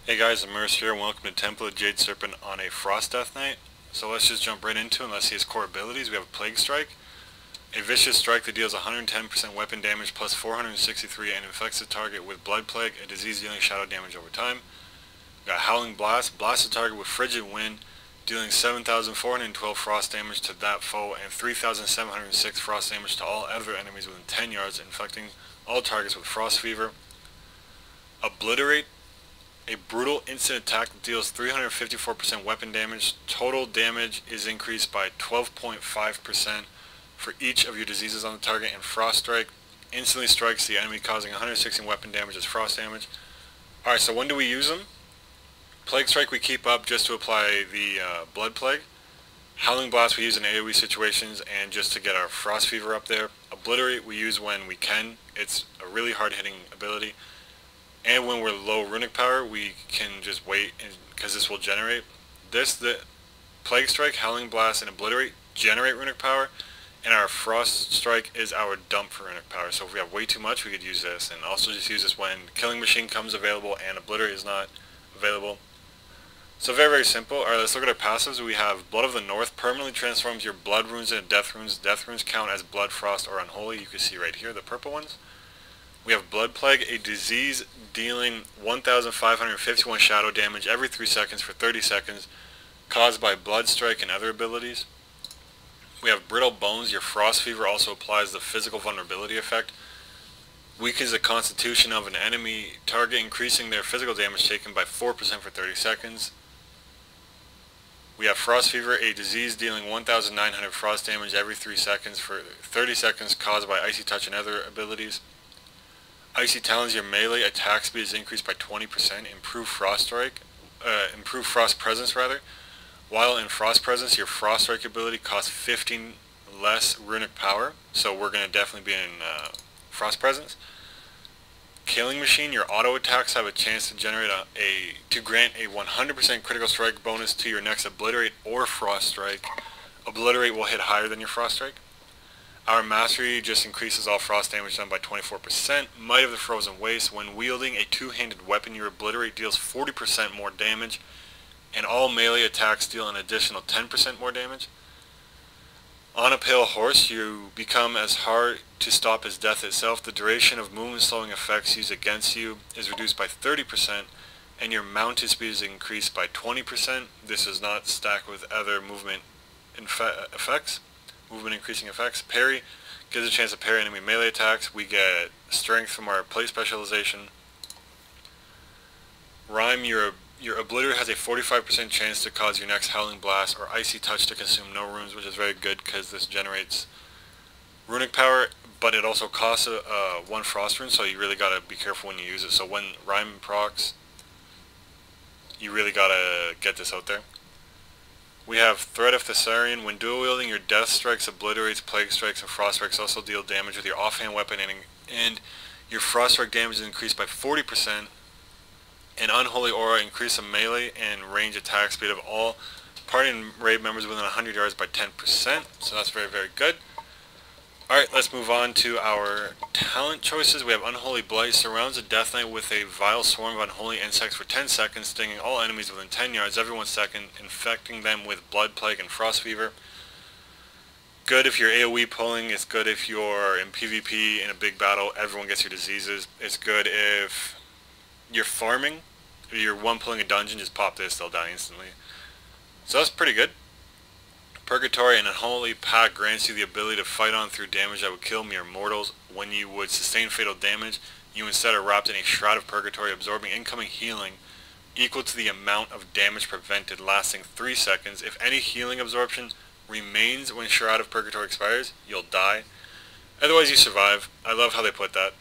Hey guys, I'm Mercer here and welcome to Temple of Jade Serpent on a Frost Death Knight. So let's just jump right into it and let's see his core abilities. We have a Plague Strike, a Vicious Strike that deals 110% weapon damage plus 463 and infects the target with Blood Plague, a disease dealing shadow damage over time. We got Howling Blast, blast the target with Frigid Wind, dealing 7,412 frost damage to that foe and 3,706 frost damage to all other enemies within 10 yards, infecting all targets with Frost Fever. Obliterate, a brutal instant attack that deals 354% weapon damage. Total damage is increased by 12.5% for each of your diseases on the target. And Frost Strike instantly strikes the enemy, causing 116 weapon damage as frost damage. Alright, so when do we use them? Plague Strike we keep up just to apply the Blood Plague. Howling Blast we use in AoE situations and just to get our Frost Fever up there. Obliterate we use when we can. It's a really hard hitting ability. And when we're low runic power, we can just wait because this will generate. The Plague Strike, Howling Blast, and Obliterate generate runic power, and our Frost Strike is our dump for runic power. So if we have way too much, we could use this, and also just use this when Killing Machine comes available and Obliterate is not available. So very, very simple. Alright, let's look at our passives. We have Blood of the North, permanently transforms your blood runes into death runes. Death runes count as Blood, Frost, or Unholy. You can see right here, the purple ones. We have Blood Plague, a disease dealing 1,551 shadow damage every 3 seconds for 30 seconds, caused by Blood Strike and other abilities. We have Brittle Bones, your Frost Fever also applies the physical vulnerability effect. Weakens the constitution of an enemy target, increasing their physical damage taken by 4% for 30 seconds. We have Frost Fever, a disease dealing 1,900 frost damage every 3 seconds for 30 seconds, caused by Icy Touch and other abilities. Icy Talons, your melee attack speed is increased by 20%. Improved Frost Presence rather. While in Frost Presence, your Frost Strike ability costs 15 less runic power, so we're going to definitely be in Frost Presence. Killing Machine, your auto attacks have a chance to generate to grant a 100% critical strike bonus to your next Obliterate or Frost Strike. Obliterate will hit higher than your Frost Strike. Our Mastery just increases all frost damage done by 24%. Might of the Frozen Waste, when wielding a two-handed weapon, your Obliterate deals 40% more damage, and all melee attacks deal an additional 10% more damage. On a Pale Horse, you become as hard to stop as death itself. The duration of movement slowing effects used against you is reduced by 30%, and your mounted speed is increased by 20%. This does not stack with other movement effects. Movement increasing effects. Parry gives a chance to parry enemy melee attacks. We get strength from our plate specialization. Rhyme, your Obliterate has a 45% chance to cause your next Howling Blast or Icy Touch to consume no runes, which is very good because this generates runic power, but it also costs one frost rune, so you really gotta be careful when you use it. So when Rhyme procs, you really gotta get this out there. We have Threat of Thessarian. When dual wielding, your Death Strikes, Obliterates, Plague Strikes, and Frost Strikes also deal damage with your offhand weapon, and your Frost Strike damage is increased by 40%. And Unholy Aura increase the melee and range attack speed of all party and raid members within 100 yards by 10%. So that's very, very good. Alright, let's move on to our talent choices. We have Unholy Blight. Surrounds a Death Knight with a vile swarm of unholy insects for 10 seconds, stinging all enemies within 10 yards every 1 second, infecting them with Blood Plague and Frost Fever. Good if you're AoE pulling. It's good if you're in PvP in a big battle. Everyone gets your diseases. It's good if you're farming. If you're one pulling a dungeon, just pop this, they'll die instantly. So that's pretty good. Purgatory, an unholy pact grants you the ability to fight on through damage that would kill mere mortals. When you would sustain fatal damage, you instead are wrapped in a shroud of Purgatory, absorbing incoming healing equal to the amount of damage prevented, lasting 3 seconds. If any healing absorption remains when Shroud of Purgatory expires, you'll die. Otherwise you survive. I love how they put that.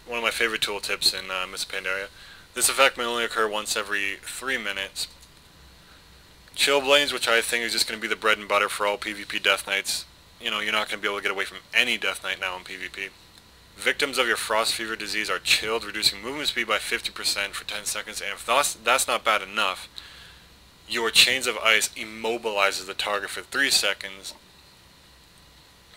One of my favorite tooltips in Mists of Pandaria. This effect may only occur once every 3 minutes. Chillblains, which I think is just going to be the bread and butter for all PvP Death Knights. You know, you're not going to be able to get away from any Death Knight now in PvP. Victims of your Frost Fever disease are chilled, reducing movement speed by 50% for 10 seconds, and if that's not bad enough, your Chains of Ice immobilizes the target for 3 seconds.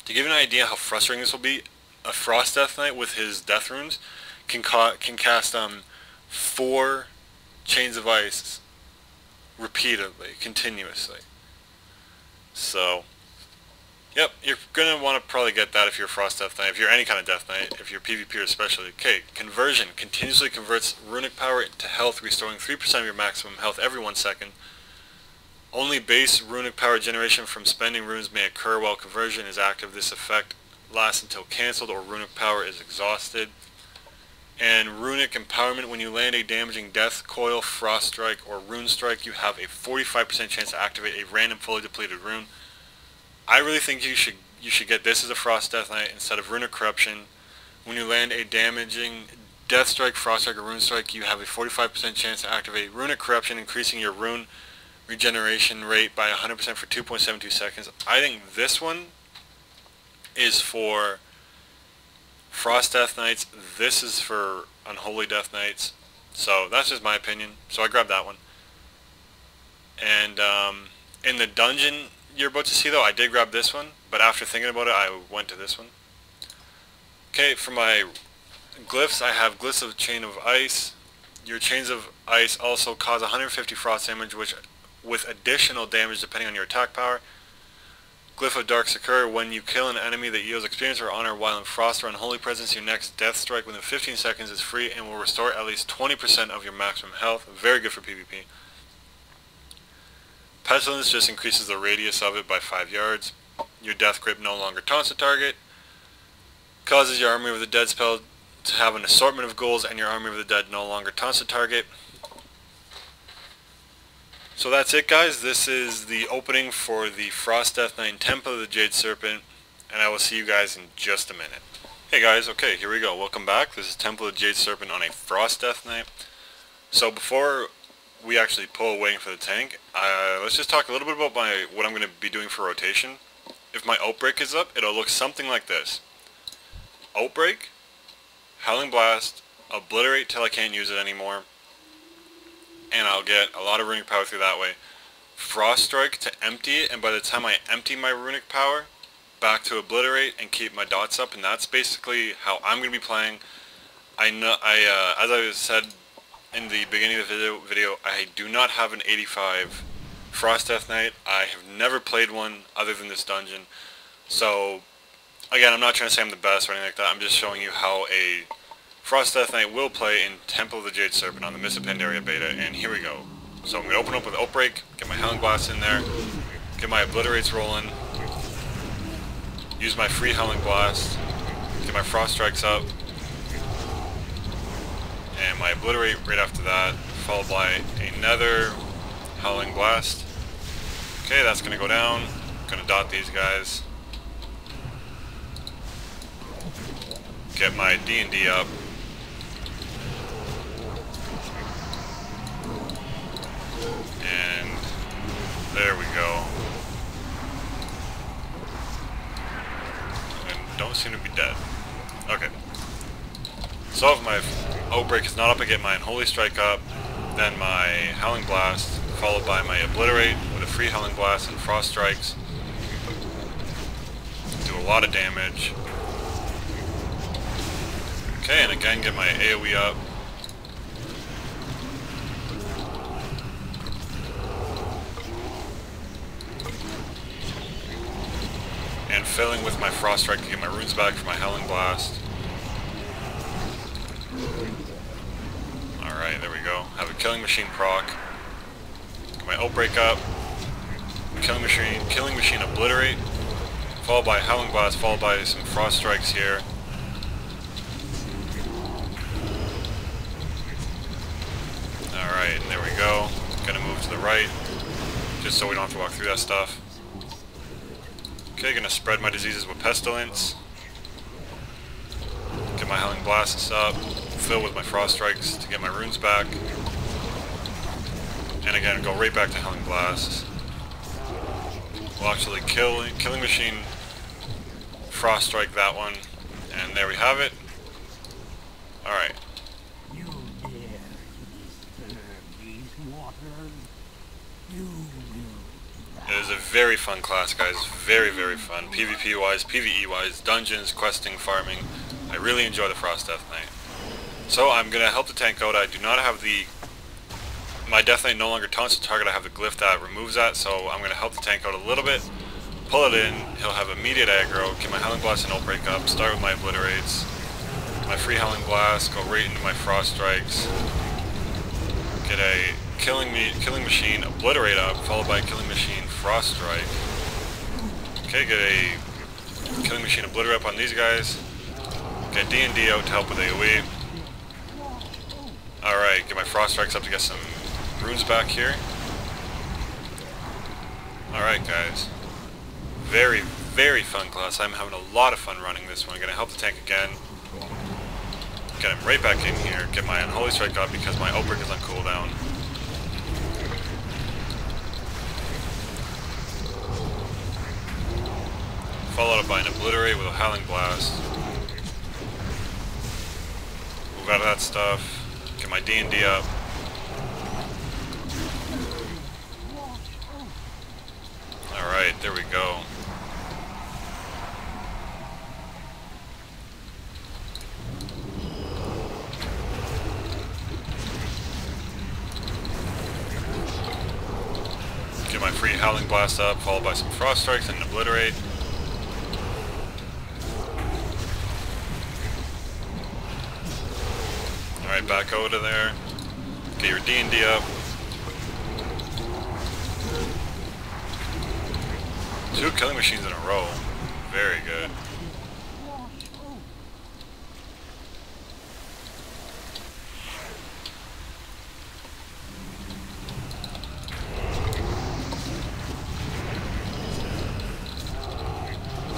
To give you an idea how frustrating this will be, a Frost Death Knight with his Death Runes can cast 4 Chains of Ice repeatedly, continuously. So, yep, you're going to want to probably get that if you're a Frost Death Knight, if you're any kind of Death Knight, if you're PvP especially. Okay, Conversion continuously converts runic power to health, restoring 3% of your maximum health every 1 second. Only base runic power generation from spending runes may occur while conversion is active. This effect lasts until cancelled or runic power is exhausted. And Runic Empowerment, when you land a damaging Death Coil, Frost Strike, or Rune Strike, you have a 45% chance to activate a random fully depleted rune. I really think you should get this as a Frost Death Knight instead of Runic Corruption. When you land a damaging Death Strike, Frost Strike, or Rune Strike, you have a 45% chance to activate Runic Corruption, increasing your rune regeneration rate by 100% for 2.72 seconds. I think this one is for Frost Death Knights. This is for Unholy Death Knights. So that's just my opinion. So I grabbed that one. And in the dungeon you're about to see though, I did grab this one. But after thinking about it, I went to this one. Okay, for my glyphs, I have Glyphs of Chain of Ice. Your Chains of Ice also cause 150 frost damage, which with additional damage depending on your attack power. Glyph of Dark Secure, when you kill an enemy that yields experience or honor while in Frost or Unholy Presence, your next Death Strike within 15 seconds is free and will restore at least 20% of your maximum health. Very good for PvP. Pestilence just increases the radius of it by 5 yards. Your Death Grip no longer taunts the target. Causes your Army of the Dead spell to have an assortment of goals, and your Army of the Dead no longer taunts the target. So that's it, guys. This is the opening for the Frost Death Knight and Temple of the Jade Serpent, and I will see you guys in just a minute. Hey guys, okay, here we go. Welcome back. This is Temple of the Jade Serpent on a Frost Death Knight. So before we actually pull away for the tank, let's just talk a little bit about what I'm going to be doing for rotation. If my Outbreak is up, it'll look something like this. Outbreak, Howling Blast, Obliterate till I can't use it anymore, and I'll get a lot of runic power through that way. Frost Strike to empty it, and by the time I empty my runic power, back to Obliterate and keep my dots up, and that's basically how I'm going to be playing. As I said in the beginning of the video, I do not have an 85 Frost Death Knight. I have never played one other than this dungeon. So, again, I'm not trying to say I'm the best or anything like that. I'm just showing you how a Frost Death Knight will play in Temple of the Jade Serpent on the Mist of Pandaria beta, and here we go. So I'm going to open up with Outbreak, get my Howling Blast in there, get my Obliterates rolling, use my free Howling Blast, get my Frost Strikes up, and my Obliterate right after that, followed by another Howling Blast. Okay, that's going to go down. Going to dot these guys. Get my D&D up. And there we go. And don't seem to be dead. Okay. So if my Outbreak is not up, I get my Unholy Strike up, then my Howling Blast, followed by my Obliterate with a free Howling Blast and Frost Strikes. Do a lot of damage. Okay, and again get my AoE up. And filling with my Frost Strike to get my runes back for my Howling Blast. Alright, there we go. Have a Killing Machine proc. Get my Outbreak up. Killing Machine Obliterate. Followed by Howling Blast, followed by some Frost Strikes here. Alright, and there we go. Gonna move to the right, just so we don't have to walk through that stuff. Okay, gonna spread my diseases with Pestilence. Get my Howling Blasts up, fill with my Frost Strikes to get my runes back. And again, go right back to Howling Blasts. We'll actually Killing Machine, Frost Strike that one, and there we have it. Alright. It is a very fun class, guys. Very, very fun. PvP-wise, PvE-wise, dungeons, questing, farming. I really enjoy the Frost Death Knight. So I'm going to help the tank out. I do not have the my Death Knight no longer taunts the target. I have the glyph that removes that, so I'm going to help the tank out a little bit. Pull it in, he'll have immediate aggro, get my Howling Blast and ult break up, start with my Obliterates, my free Howling Blast, go right into my Frost Strikes, get a Killing Machine Obliterate up, followed by Killing Machine Frost Strike. Okay, get a Killing Machine Obliterate up on these guys, get D&D out to help with AoE. Alright, get my Frost Strikes up to get some runes back here. Alright guys. Very, very fun class. I'm having a lot of fun running this one. I'm going to help the tank again. Get him right back in here. Get my Unholy Strike up because my Outbreak is on cooldown. Followed up by an Obliterate with a Howling Blast. Move out of that stuff. Get my D&D up. Alright, there we go. Get my free Howling Blast up, followed by some Frost Strikes and an Obliterate. Alright, back over there. Get your D&D up. 2 Killing Machines in a row. Very good.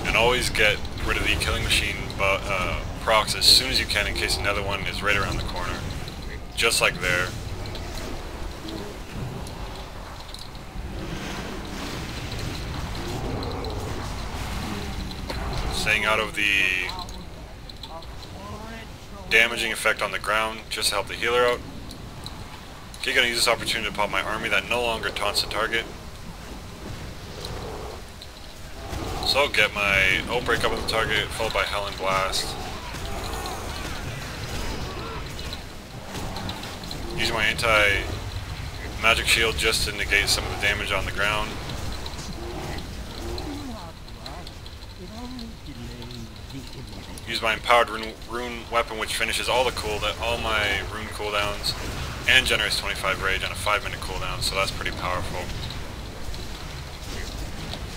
And always get rid of the Killing Machine procs as soon as you can in case another one is right around the corner. Just like there. Staying out of the damaging effect on the ground, just to help the healer out. Okay, gonna use this opportunity to pop my army that no longer taunts the target. So get my Outbreak up on the target, followed by Howling Blast. Use my anti-magic shield just to negate some of the damage on the ground. Use my empowered rune weapon, which finishes all my rune cooldowns, and generates 25 rage on a 5-minute cooldown, so that's pretty powerful.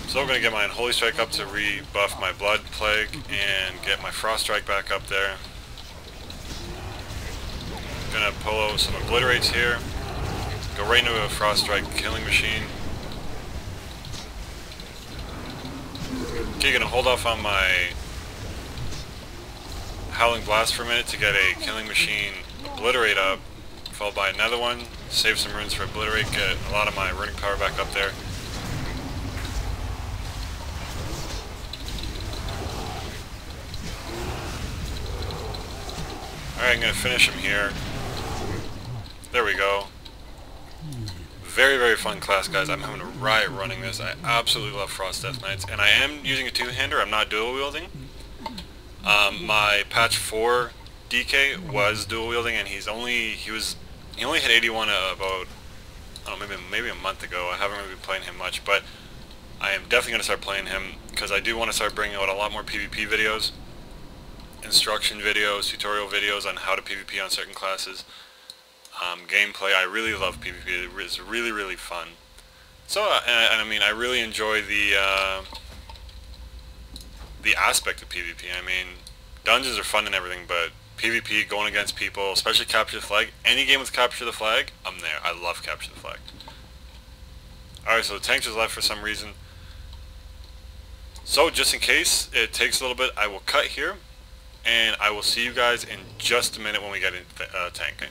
So I'm going to get my Unholy Strike up to rebuff my Blood Plague, and get my Frost Strike back up there. Gonna pull out some Obliterates here, go right into a Frost Strike Killing Machine. Okay, gonna hold off on my Howling Blast for a minute to get a Killing Machine Obliterate up, followed by another one, save some runes for Obliterate, get a lot of my runic power back up there. Alright, I'm going to finish him here. There we go. Very, very fun class, guys. I'm having a riot running this. I absolutely love Frost Death Knights. And I am using a two-hander. I'm not dual wielding. My patch 4 DK was dual wielding, and he only hit 81 about, I don't know, maybe a month ago. I haven't really been playing him much, but I am definitely going to start playing him because I do want to start bringing out a lot more PvP videos, instruction videos, tutorial videos on how to PvP on certain classes. Gameplay, I really love PvP. It's really, really fun. So, and I mean, I really enjoy the aspect of PvP. I mean, dungeons are fun and everything, but PvP, going against people, especially Capture the Flag, any game with Capture the Flag, I'm there. I love Capture the Flag. Alright, so the tank just left for some reason. So, just in case it takes a little bit, I will cut here, and I will see you guys in just a minute when we get into the tank.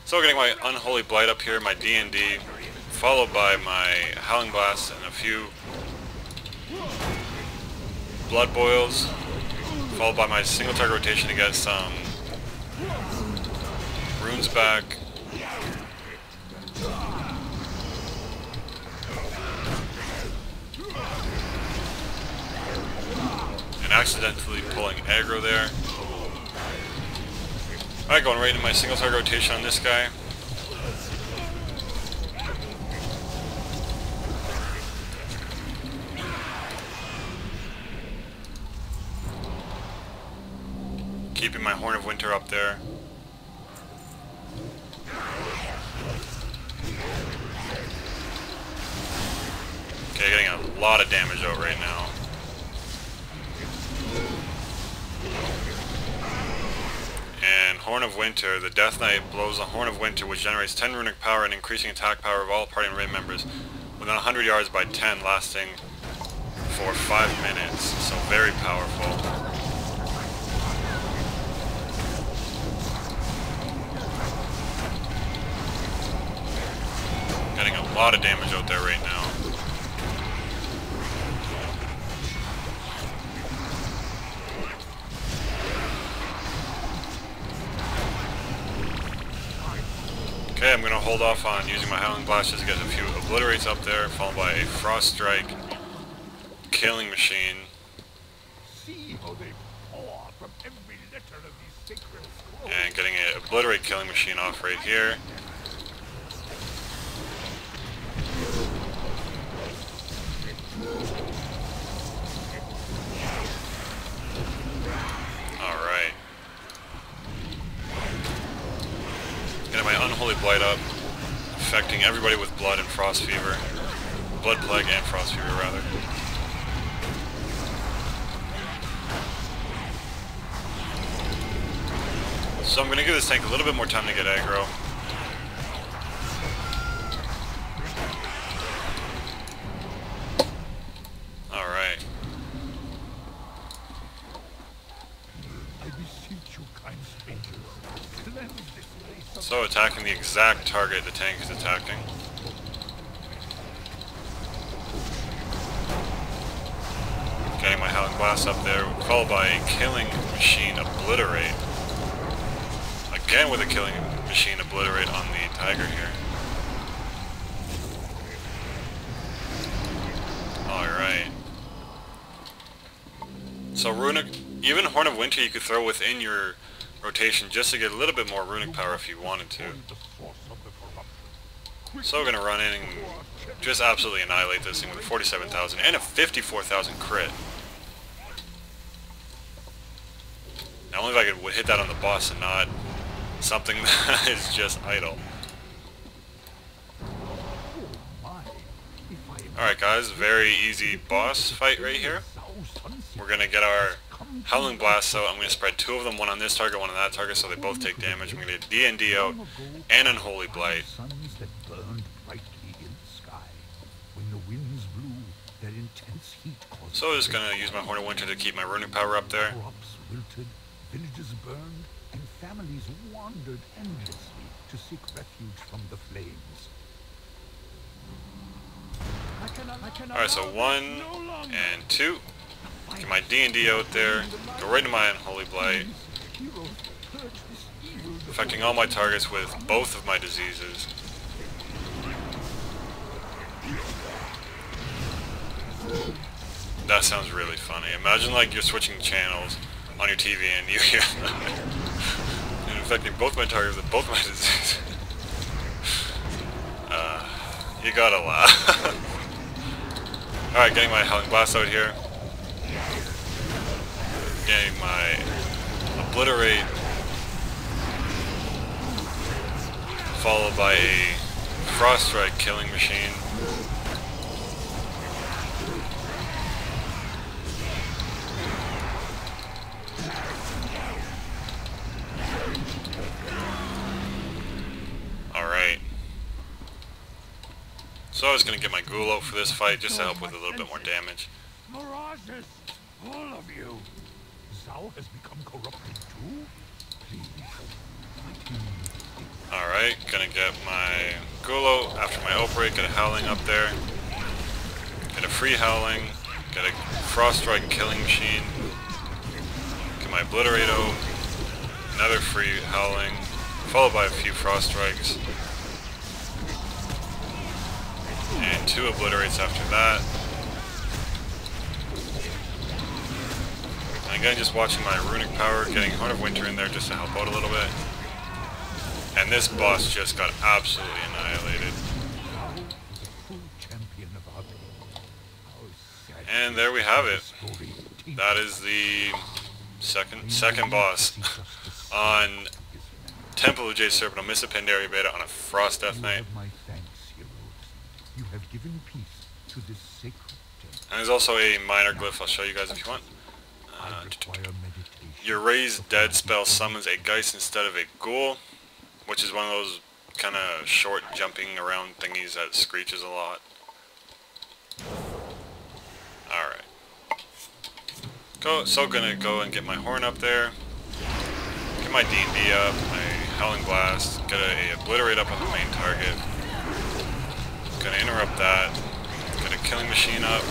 So, getting my Unholy Blight up here, my D&D, followed by my Howling Blast and a few Blood Boils, followed by my single target rotation to get some runes back. And accidentally pulling aggro there. Alright, going right into my single target rotation on this guy. Keeping my Horn of Winter up there. Okay, getting a lot of damage out right now. And Horn of Winter, the Death Knight blows a Horn of Winter, which generates 10 runic power and increasing attack power of all party and raid members within 100 yards by 10, lasting for 5 minutes. So very powerful. Getting a lot of damage out there right now. Okay, I'm going to hold off on using my Howling Blast just to get a few Obliterates up there, followed by a Frost Strike, Killing Machine. And getting an Obliterate Killing Machine off right here. Alright. Getting my Unholy Blight up, affecting everybody with Blood and Frost Fever. Blood Plague and Frost Fever, rather. So I'm going to give this tank a little bit more time to get aggro. Alright. So attacking the exact target the tank is attacking. Getting my Howling Blast up there, followed by a Killing Machine Obliterate. Again with a Killing Machine Obliterate on the Tiger here. Alright. So runic, even Horn of Winter you could throw within your rotation just to get a little bit more runic power if you wanted to. So we're going to run in and just absolutely annihilate this thing with a 47,000 and a 54,000 crit. Now only if I could hit that on the boss and not something that is just idle. Alright guys, very easy boss fight right here. We're going to get our Howling Blast out. I'm going to spread 2 of them, one on this target, one on that target, so they both take damage. I'm going to get D&D out and Unholy Blight. So I'm just going to use my Horn of Winter to keep my runic power up there. Villages burned, and families wandered endlessly to seek refuge from the flames. Alright, so 1 and 2. Get my D&D out there, go right into my Unholy Blight, affecting all my targets with both of my diseases. That sounds really funny. Imagine like you're switching channels on your TV and you hear and affecting both my targets with both my diseases. You gotta laugh. Alright, getting my Howling Blast out here. Getting my Obliterate, followed by a Frost Strike Killing Machine. Alright. So I was going to get my Ghoul out for this fight just to help with a little bit more damage. Mirages, all of you. Zhao has become corrupted too? Please. Alright, gonna get my Ghoul out after my Outbreak, get a Howling up there. Get a free Howling, get a Frost Strike Killing Machine. Get my Obliterate out, another free Howling, followed by a few Frost Strikes. And 2 Obliterates after that. And again, just watching my runic power, getting Horn of Winter in there just to help out a little bit. And this boss just got absolutely annihilated. And there we have it. That is the Second boss on Temple of Jade Serpent. I'll miss a Pandaria beta on a Frost Death Knight. My thanks, heroes. You have given peace to this sacred temple. And there's also a minor glyph I'll show you guys if you want. Your raised dead spell summons a Geist instead of a Ghoul, which is one of those kind of short jumping around thingies that screeches a lot. Alright. So gonna go and get my horn up there. Get my D&D up, my Howling Blast, get a Obliterate up on the main target. Gonna interrupt that. Get a Killing Machine up.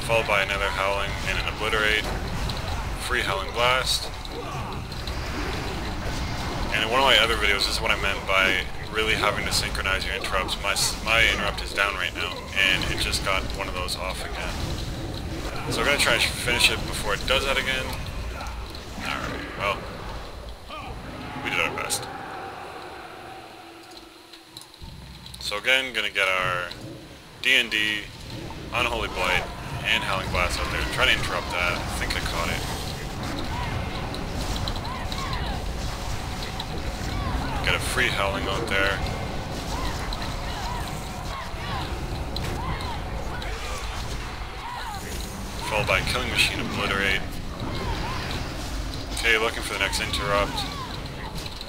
Followed by another Howling and an Obliterate. Free Howling Blast. And in one of my other videos, this is what I meant by really having to synchronize your interrupts. My interrupt is down right now, and it just got one of those off again. So we're going to try and finish it before it does that again. Alright, well, we did our best. So again, going to get our D&D, Unholy Blight, and Howling Blast out there. Try to interrupt that. I think I caught it. Get a free Howling out there. Followed by Killing Machine, Obliterate. Okay, looking for the next interrupt.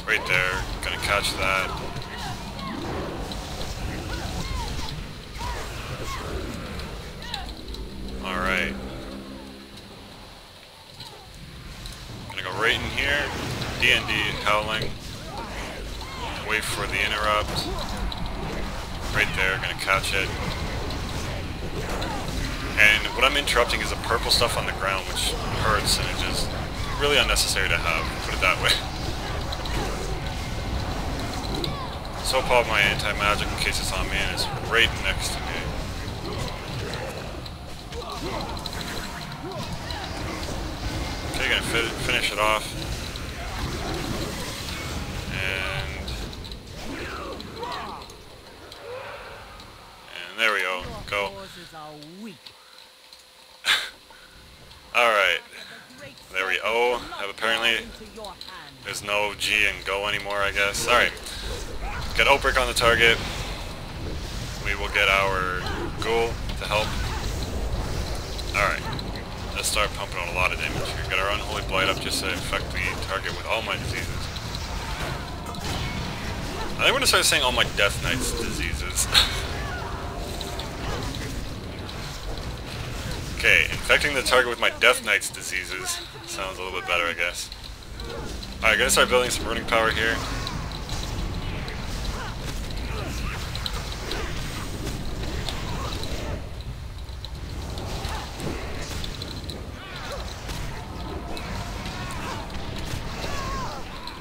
Right there. Gonna catch that. Alright. Gonna go right in here. D&D, Howling. Wait for the interrupt. Right there, gonna catch it. And what I'm interrupting is the purple stuff on the ground, which hurts, and it's just really unnecessary to have, put it that way. So pop my anti-magic in case it's on me, and it's right next to me. Okay, gonna finish it off. And there we go. Go. Alright. There we go. Apparently there's no G and go anymore, I guess. Alright. Get Outbreak on the target. We will get our Ghoul to help. Alright. Let's start pumping out a lot of damage here. Get our Unholy Blight up just to infect the target with all my diseases. I think I'm gonna start saying all my Death Knight's diseases. Okay, infecting the target with my Death Knight's diseases. Sounds a little bit better, I guess. Alright, gonna start building some runing power here.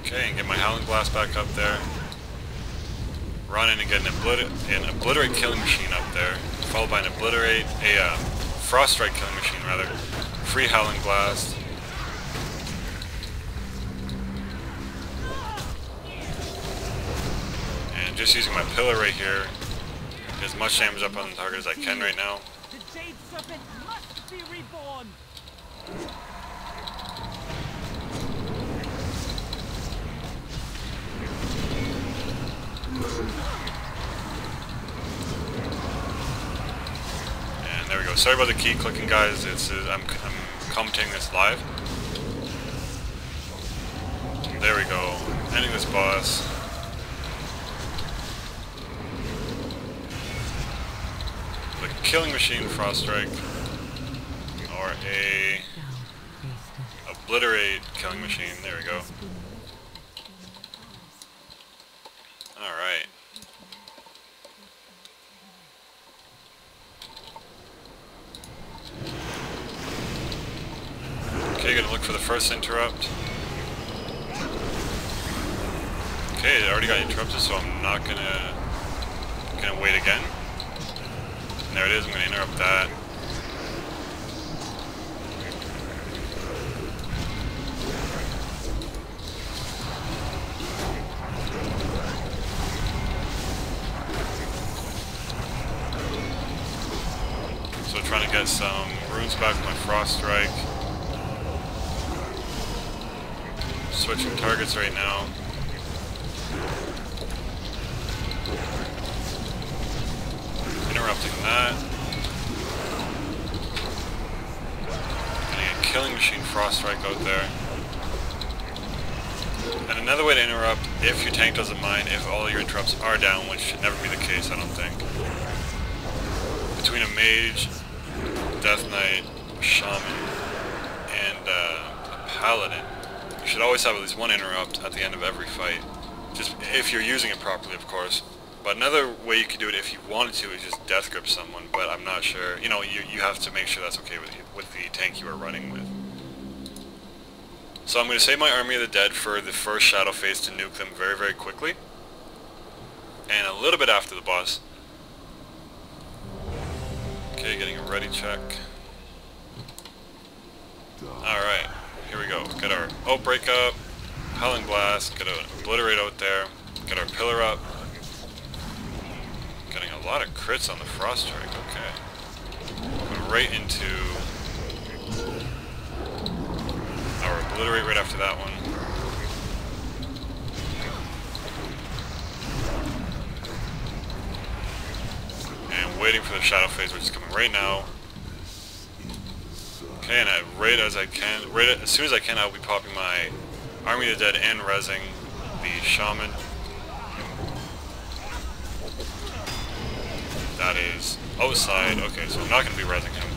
Okay, and get my Howling Blast back up there. Run in and get an Obliterate Killing Machine up there. Followed by an Obliterate, Frost Strike Killing Machine rather. Free Howling Blast. And just using my pillar right here. Get as much damage up on the target as I can right now. The Jade Serpent must be reborn! And there we go. Sorry about the key clicking, guys. I'm commentating this live. There we go. Ending this boss. The Killing Machine Frost Strike. Or a Obliterate Killing Machine. There we go. Alright. Okay, gonna look for the first interrupt. Okay, it already got interrupted, so I'm not gonna wait again. And there it is, I'm gonna interrupt that. So trying to get some runes back with my Frost Strike. switching targets right now. Interrupting that. Getting a killing machine frost strike out there. And another way to interrupt, if your tank doesn't mind, if all your interrupts are down, which should never be the case, I don't think. Between a mage, death knight, shaman, and a paladin, you should always have at least one interrupt at the end of every fight. Just if you're using it properly, of course. But another way you could do it if you wanted to is just death grip someone, but I'm not sure. You know, you have to make sure that's okay with the tank you are running with. So I'm going to save my Army of the Dead for the first shadow phase to nuke them very, very quickly. And a little bit after the boss. Okay, getting a ready check. Alright, here we go. Get our Outbreak up, Howling Blast, get an Obliterate out there, get our Pillar up. Getting a lot of crits on the Frost Strike, okay. Going right into our Obliterate right after that one. And waiting for the shadow phase, which is coming right now. Okay, and as soon as I can, I'll be popping my Army of the Dead and rezzing the Shaman. That is outside. Okay, so I'm not going to be rezzing him.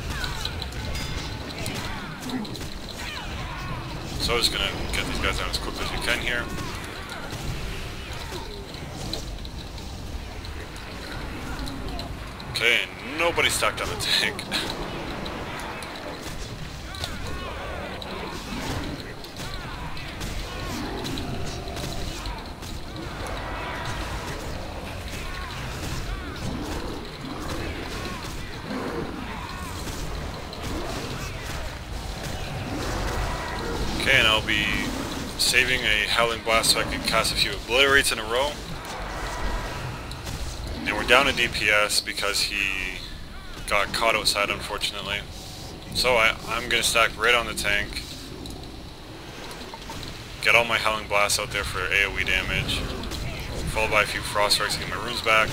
So I'm just going to get these guys down as quickly as we can here. Okay, and nobody stacked on the tank. Okay, and I'll be saving a Howling Blast so I can cast a few Obliterates in a row. And we're down to DPS because he got caught outside, unfortunately. So I'm going to stack right on the tank. Get all my Howling Blasts out there for AoE damage. Followed by a few Frost Strikes to get my runes back.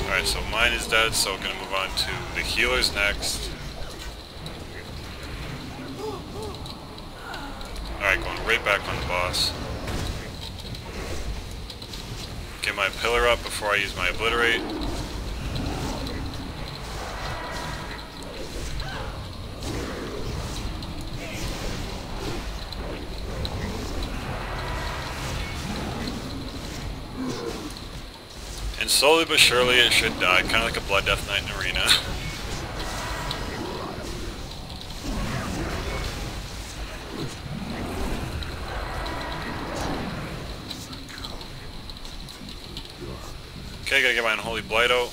Alright, so mine is dead, so I'm going to move on to the healers next. Alright, going right back on the boss. Get my pillar up before I use my Obliterate. And slowly but surely it should die, kind of like a Blood Death Knight in Arena. Okay, gotta get my Unholy Blight out,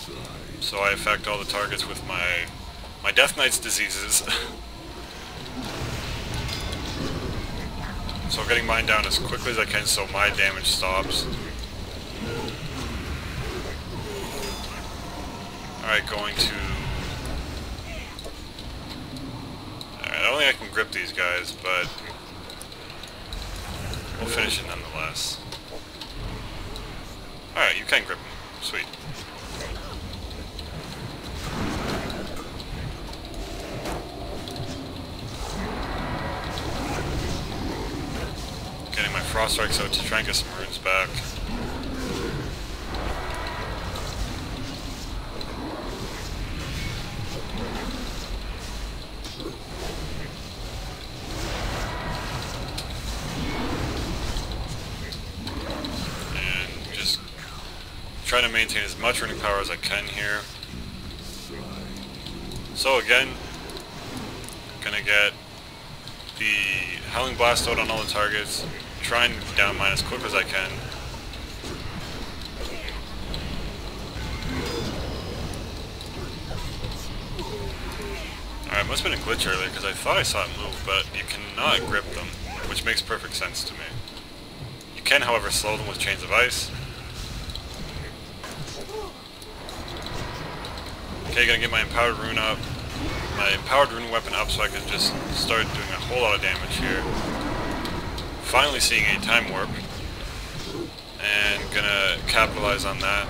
so I affect all the targets with my Death Knight's diseases. So I'm getting mine down as quickly as I can so my damage stops. Alright, going to... Alright, I don't think I can grip these guys, but we'll finish it nonetheless. Alright, you can grip them. Sweet. Getting my Frost Strikes out to try and get some runes back. Trying to maintain as much running power as I can here. So again, gonna get the Howling Blast out on all the targets, try and down mine as quick as I can. Alright, must have been a glitch earlier because I thought I saw it move, but you cannot grip them, which makes perfect sense to me. You can, however, slow them with Chains of Ice. Okay, gonna get my Empowered Rune up, my empowered rune weapon up so I can just start doing a whole lot of damage here. Finally seeing a time warp. And gonna capitalize on that.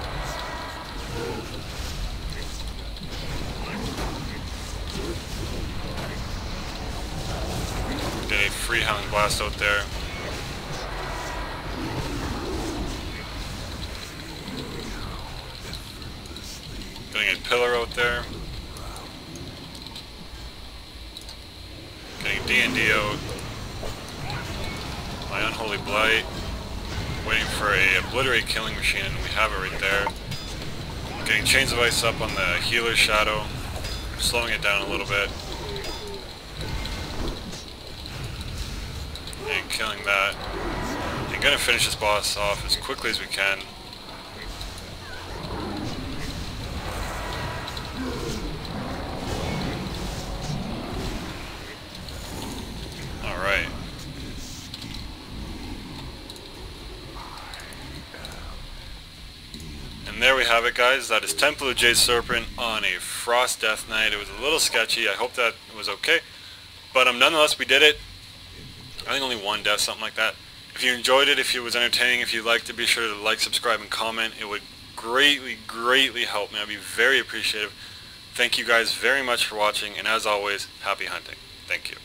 Get a free Howling Blast out there. Getting a pillar out there. Getting D&D out. My Unholy Blight. Waiting for a Obliterate Killing Machine, and we have it right there. Getting Chains of Ice up on the Healer's Shadow. Slowing it down a little bit. And killing that. And gonna finish this boss off as quickly as we can. Alright. And there we have it, guys. That is Temple of Jade Serpent on a Frost Death Knight. It was a little sketchy. I hope that was okay. But nonetheless, we did it. I think only one death, something like that. If you enjoyed it, if it was entertaining, if you liked it, be sure to like, subscribe, and comment. It would greatly, greatly help me. I'd be very appreciative. Thank you guys very much for watching, and as always, happy hunting. Thank you.